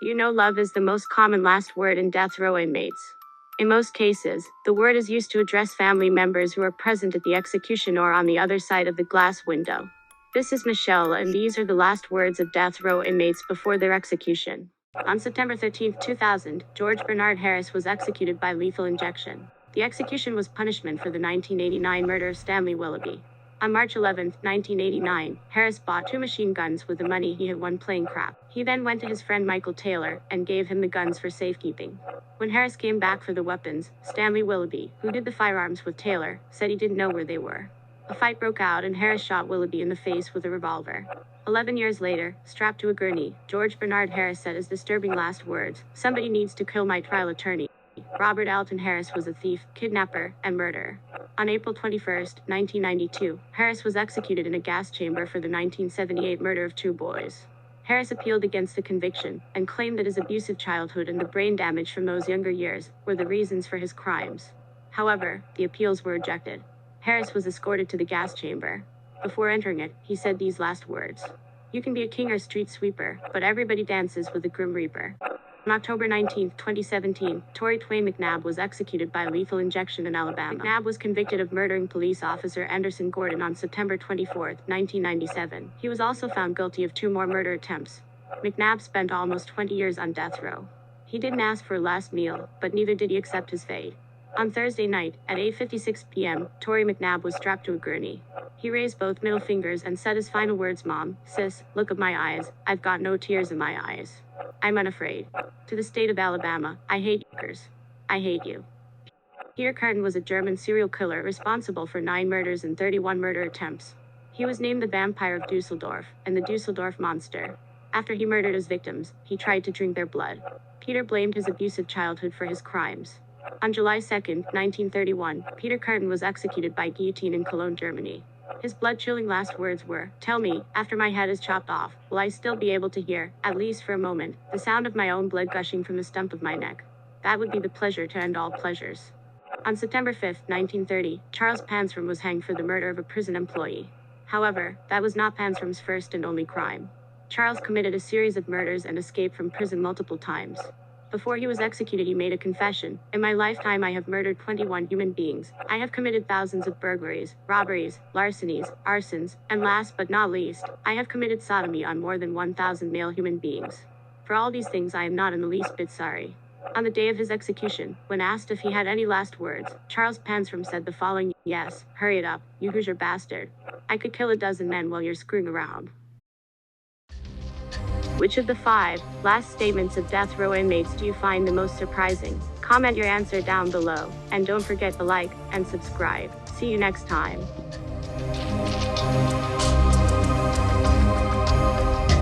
You know, love is the most common last word in death row inmates. In most cases, the word is used to address family members who are present at the execution or on the other side of the glass window. This is Michelle, and these are the last words of death row inmates before their execution. On September 13, 2000, George Bernard Harris was executed by lethal injection. The execution was punishment for the 1989 murder of Stanley Willoughby. On March 11, 1989, Harris bought 2 machine guns with the money he had won playing crap. He then went to his friend Michael Taylor and gave him the guns for safekeeping. When Harris came back for the weapons, Stanley Willoughby, who did the firearms with Taylor, said he didn't know where they were. A fight broke out and Harris shot Willoughby in the face with a revolver. 11 years later, strapped to a gurney, George Bernard Harris said his disturbing last words, "Somebody needs to kill my trial attorney." Robert Alton Harris was a thief, kidnapper, and murderer. On April 21, 1992, Harris was executed in a gas chamber for the 1978 murder of 2 boys. Harris appealed against the conviction and claimed that his abusive childhood and the brain damage from those younger years were the reasons for his crimes. However, the appeals were rejected. Harris was escorted to the gas chamber. Before entering it, he said these last words: "You can be a king or street sweeper, but everybody dances with the Grim Reaper." On October 19, 2017, Torrey McNabb was executed by lethal injection in Alabama. McNabb was convicted of murdering police officer Anderson Gordon on September 24, 1997. He was also found guilty of 2 more murder attempts. McNabb spent almost 20 years on death row. He didn't ask for a last meal, but neither did he accept his fate. On Thursday night, at 8:56 p.m., Torrey McNabb was strapped to a gurney. He raised both middle fingers and said his final words, "Mom, sis, look at my eyes. I've got no tears in my eyes. I'm unafraid. To the state of Alabama, I hate youkers. I hate you." Peter Kallen was a German serial killer responsible for 9 murders and 31 murder attempts. He was named the Vampire of Dusseldorf and the Dusseldorf Monster. After he murdered his victims, he tried to drink their blood. Peter blamed his abusive childhood for his crimes. On July 2, 1931, Peter Kallen was executed by guillotine in Cologne, Germany. His blood-chilling last words were, "Tell me, after my head is chopped off, will I still be able to hear, at least for a moment, the sound of my own blood gushing from the stump of my neck? That would be the pleasure to end all pleasures." On September 5, 1930, Charles Panzer was hanged for the murder of a prison employee. However, that was not Panzer's first and only crime. Charles committed a series of murders and escaped from prison multiple times. Before he was executed, he made a confession: "In my lifetime I have murdered 21 human beings. I have committed thousands of burglaries, robberies, larcenies, arsons, and last but not least, I have committed sodomy on more than 1,000 male human beings. For all these things I am not in the least bit sorry." On the day of his execution, when asked if he had any last words, Charles Panzer said the following: "Yes, hurry it up, you Hoosier bastard. I could kill a dozen men while you're screwing around." Which of the 5 last statements of death row inmates do you find the most surprising? Comment your answer down below, and don't forget to like and subscribe. See you next time.